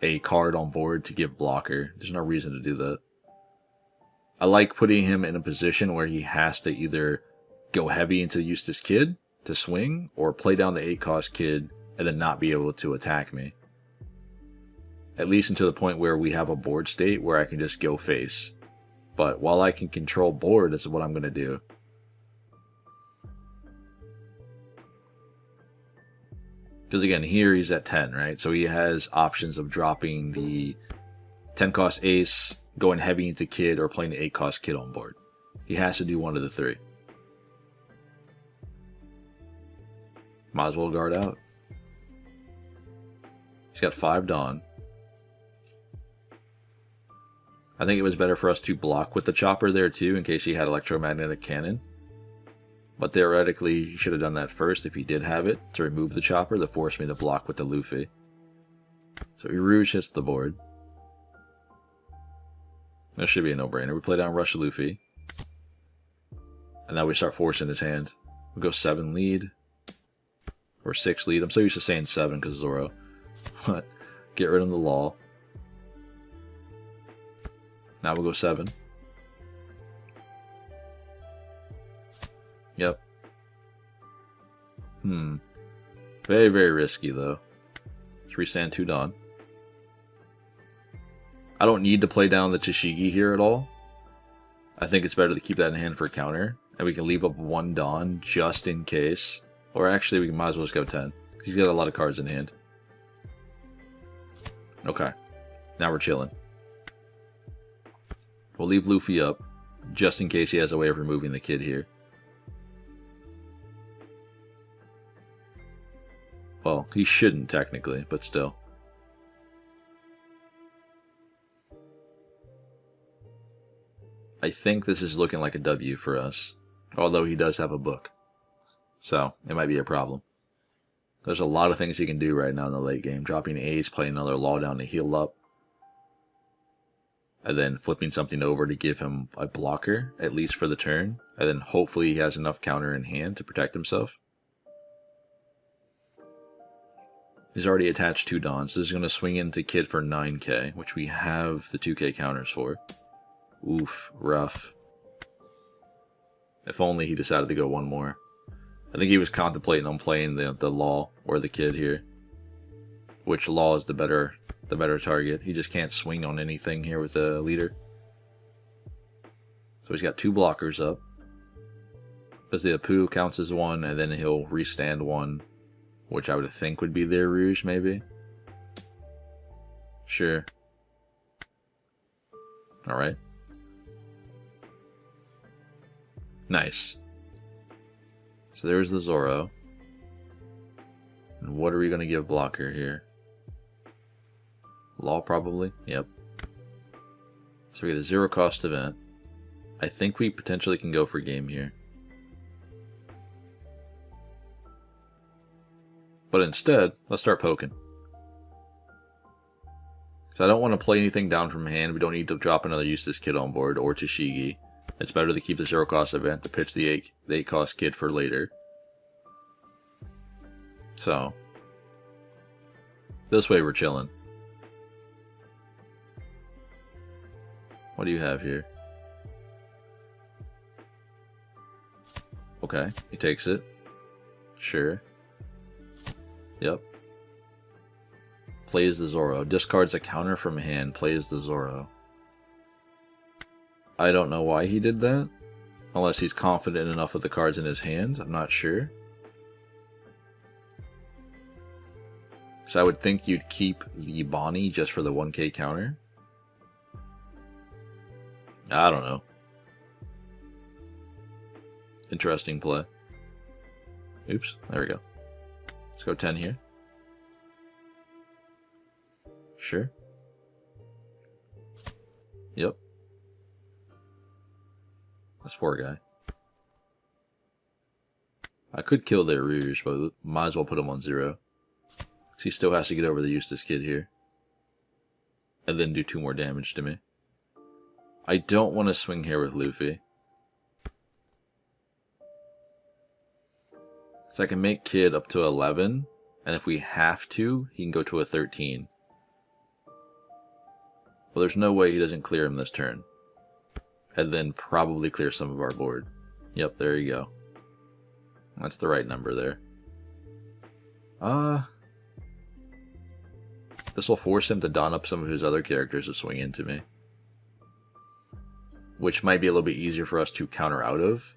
a card on board to give blocker. There's no reason to do that. I like putting him in a position where he has to either go heavy into Eustace Kid to swing, or play down the 8-cost kid and then not be able to attack me. At least until the point where we have a board state where I can just go face. But while I can control board, this is what I'm going to do. Because again, here he's at 10, right? So he has options of dropping the 10-cost ace, going heavy into kid, or playing the 8-cost kid on board. He has to do one of the 3. Might as well guard out. He's got 5 Dawn. I think it was better for us to block with the Chopper there too, in case he had electromagnetic cannon. But theoretically, he should have done that first if he did have it, to remove the Chopper to force me to block with the Luffy. So Rouge hits the board. That should be a no-brainer. We play down Rush Luffy. And now we start forcing his hand. We go 7 lead. Or 6 lead. I'm so used to saying 7 because Zoro. But get rid of the law. Now we'll go 7. Yep. Very, very risky, though. Let's restand 2 Dawn. I don't need to play down the Tashigi here at all. I think it's better to keep that in hand for a counter. And we can leave up 1 Dawn just in case. Or actually, we might as well just go 10. He's got a lot of cards in hand. Okay. Now we're chilling. We'll leave Luffy up, just in case he has a way of removing the kid here. Well, he shouldn't technically, but still. I think this is looking like a W for us, although he does have a book. So, it might be a problem. There's a lot of things he can do right now in the late game. Dropping Ace, playing another law down to heal up. And then flipping something over to give him a blocker, at least for the turn. And then hopefully he has enough counter in hand to protect himself. He's already attached 2 Dawns, so this is going to swing into Kid for 9k, which we have the 2k counters for. Oof, rough. If only he decided to go 1 more. I think he was contemplating on playing the Law or the Kid here. Which Law is the better target. He just can't swing on anything here with a leader. So he's got 2 blockers up. Because the Apu counts as 1, and then he'll restand 1. Which I would think would be their Rouge, maybe. Sure. Alright. Nice. So there's the Zoro. And what are we going to give blocker here? Law, probably? Yep. So we get a 0 cost event. I think we potentially can go for game here. But instead, let's start poking. So I don't want to play anything down from hand. We don't need to drop another Eustace kid on board or Tashigi. It's better to keep the 0 cost event to pitch the 8 cost kid for later. So this way we're chilling. What do you have here? Okay, he takes it. Sure. Yep. Plays the Zoro. Discards a counter from hand. Plays the Zoro. I don't know why he did that. Unless he's confident enough with the cards in his hand. I'm not sure. So I would think you'd keep the Bonnie just for the 1k counter. I don't know. Interesting play. Oops, there we go. Let's go 10 here. Sure. Yep. This poor guy. I could kill their Rouge, but might as well put him on 0. Because he still has to get over the Eustace kid here. And then do 2 more damage to me. I don't want to swing here with Luffy. So I can make Kid up to 11, and if we have to, he can go to a 13. Well, there's no way he doesn't clear him this turn. And then probably clear some of our board. Yep, there you go. That's the right number there. This will force him to don up some of his other characters to swing into me. Which might be a little bit easier for us to counter out of.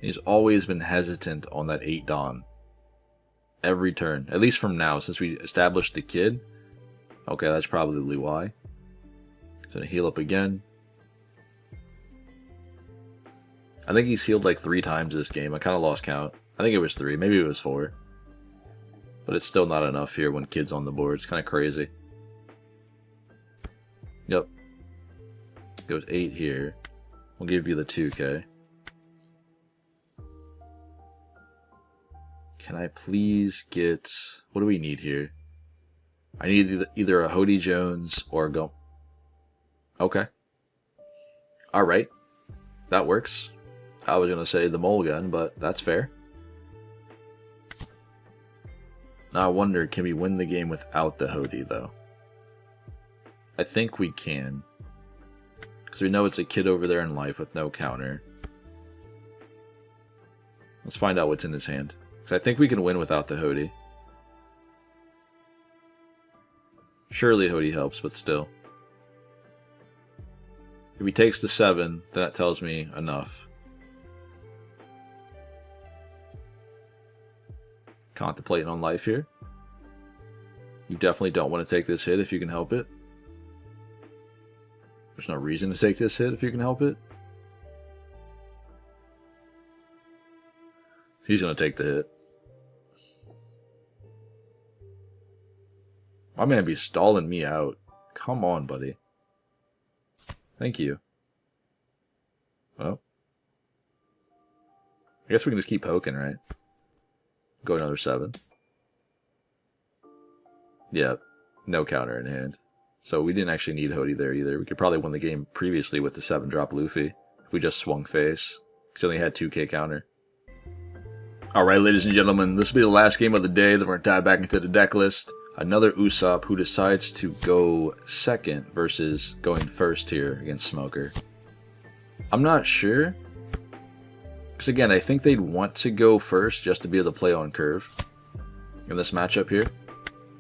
He's always been hesitant on that 8 Dawn. Every turn. At least from now, since we established the kid. Okay, that's probably why. He's gonna heal up again. I think he's healed like 3 times this game. I kind of lost count. I think it was 3. Maybe it was 4. But it's still not enough here when Kid's on the board. It's kind of crazy. Yep. Goes 8 here. We'll give you the 2k. Can I please get... What do we need here? I need either a Hody Jones or a Go... Okay. Alright. That works. I was going to say the Mole Gun, but that's fair. Now I wonder, can we win the game without the Hody, though? I think we can. Because we know it's a kid over there in life with no counter. Let's find out what's in his hand. Because I think we can win without the Hody. Surely Hody helps, but still. If he takes the 7, then that tells me enough. Contemplating on life here. You definitely don't want to take this hit if you can help it. There's no reason to take this hit if you can help it. He's going to take the hit. My man be stalling me out. Come on, buddy. Thank you. Well. I guess we can just keep poking, right? Go another 7. Yeah. No counter in hand. So we didn't actually need Hody there either. We could probably win the game previously with the 7-drop Luffy. If we just swung face. Because he only had 2k counter. Alright, ladies and gentlemen. This will be the last game of the day. Then we're going to dive back into the deck list. Another Usopp who decides to go second versus going first here against Smoker. I'm not sure. Because again, I think they'd want to go first just to be able to play on curve. In this matchup here.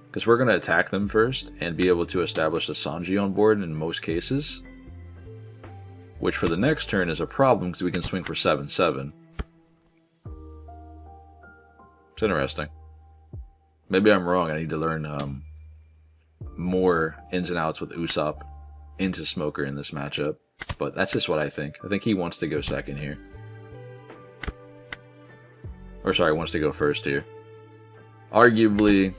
Because we're going to attack them first and be able to establish a Sanji on board in most cases. Which for the next turn is a problem because we can swing for 7-7. It's interesting. Maybe I'm wrong. I need to learn more ins and outs with Usopp into Smoker in this matchup. But that's just what I think. I think he wants to go second here. Or sorry, wants to go first here. Arguably,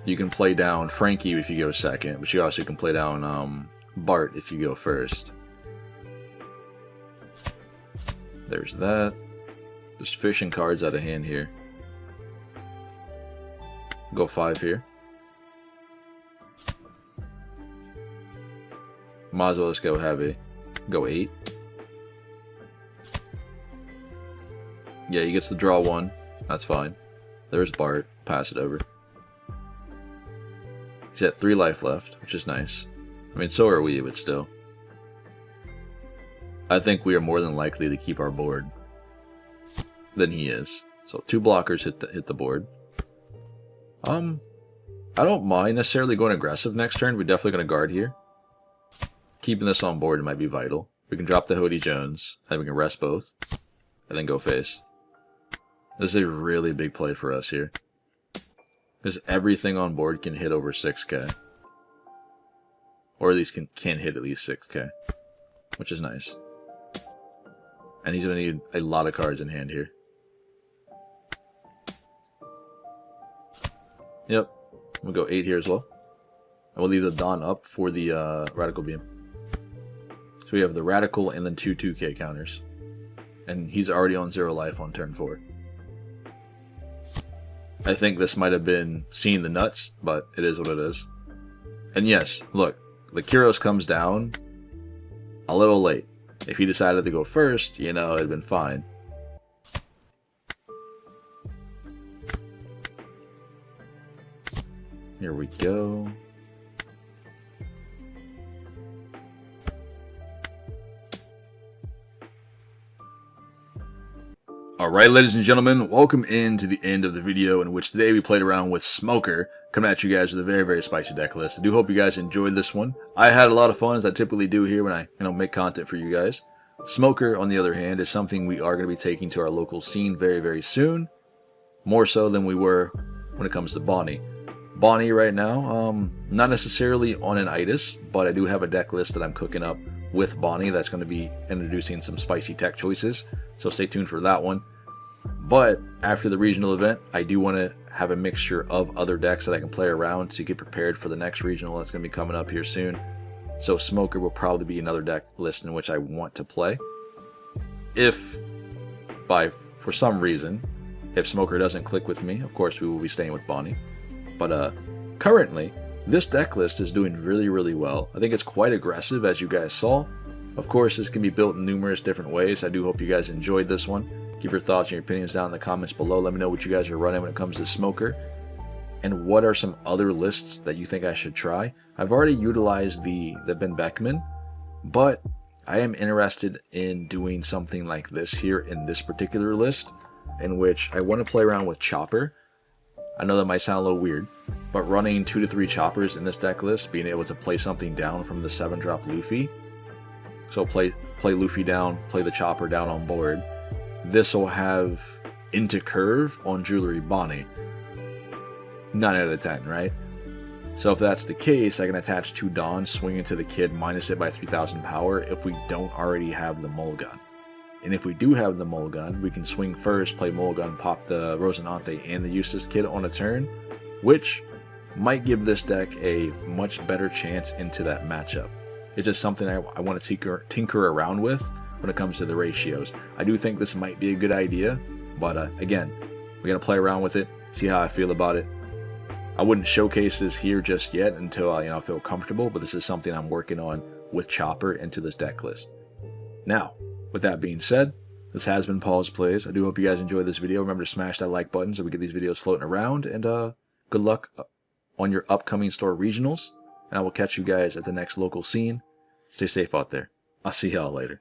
you can play down Frankie if you go second, but you also can play down Bart if you go first. There's that. Just fishing cards out of hand here. Go 5 here. Might as well just go heavy. Go 8. Yeah, he gets to draw 1. That's fine. There's Bart. Pass it over. He's at 3 life left, which is nice. I mean, so are we, but still. I think we are more than likely to keep our board than he is. So 2 blockers hit the board. I don't mind necessarily going aggressive next turn. We're definitely going to guard here. Keeping this on board might be vital. We can drop the Hody Jones, and we can rest both, and then go face. This is a really big play for us here. Because everything on board can hit over 6k. Or at least can hit at least 6k. Which is nice. And he's going to need a lot of cards in hand here. Yep. We'll go 8 here as well. And we'll leave the Dawn up for the Radical Beam. So we have the Radical and then 2 2k counters. And he's already on 0 life on turn 4. I think this might have been seeing the nuts, but it is what it is. And yes, look, the Kyros comes down a little late. If he decided to go first, you know, it'd been fine. Here we go. Alright, ladies and gentlemen, welcome into the end of the video, in which today we played around with Smoker, coming at you guys with a very, very spicy deck list. I do hope you guys enjoyed this one. I had a lot of fun, as I typically do here when I make content for you guys. Smoker, on the other hand, is something we are going to be taking to our local scene very, very soon. More so than we were when it comes to Bonnie. Bonnie right now, not necessarily on an itis, but I do have a deck list that I'm cooking up with Bonnie that's going to be introducing some spicy tech choices. So stay tuned for that one. But after the regional event, I do want to have a mixture of other decks that I can play around to get prepared for the next regional that's going to be coming up here soon. So Smoker will probably be another deck list in which I want to play. If, for some reason, if Smoker doesn't click with me, of course we will be staying with Bonnie. But currently, this deck list is doing really, really well. I think it's quite aggressive, as you guys saw. Of course, this can be built in numerous different ways. I do hope you guys enjoyed this one. Give your thoughts and your opinions down in the comments below. Let me know what you guys are running when it comes to Smoker. And what are some other lists that you think I should try? I've already utilized the Ben Beckman, but I am interested in doing something like this here in this particular list, in which I want to play around with Chopper. I know that might sound a little weird, but running 2 to 3 Choppers in this deck list, being able to play something down from the 7-drop Luffy. So play Luffy down, play the Chopper down on board. This will have into curve on Jewelry Bonnie. 9 out of 10, right? So if that's the case, I can attach 2 Dawns, swing into the kid, minus it by 3000 power if we don't already have the Mulligan. And if we do have the Mulligan, we can swing first, play Mulligan, pop the Rosinante and the Eustace kid on a turn, which might give this deck a much better chance into that matchup. It's just something I want to tinker around with when it comes to the ratios. I do think this might be a good idea, but again, we're going to play around with it, see how I feel about it. I wouldn't showcase this here just yet until I feel comfortable, but this is something I'm working on with Chopper into this deck list. Now, with that being said, this has been Pawseplays. I do hope you guys enjoyed this video. Remember to smash that like button so we get these videos floating around, and good luck on your upcoming store regionals, and I will catch you guys at the next local scene. Stay safe out there. I'll see y'all later.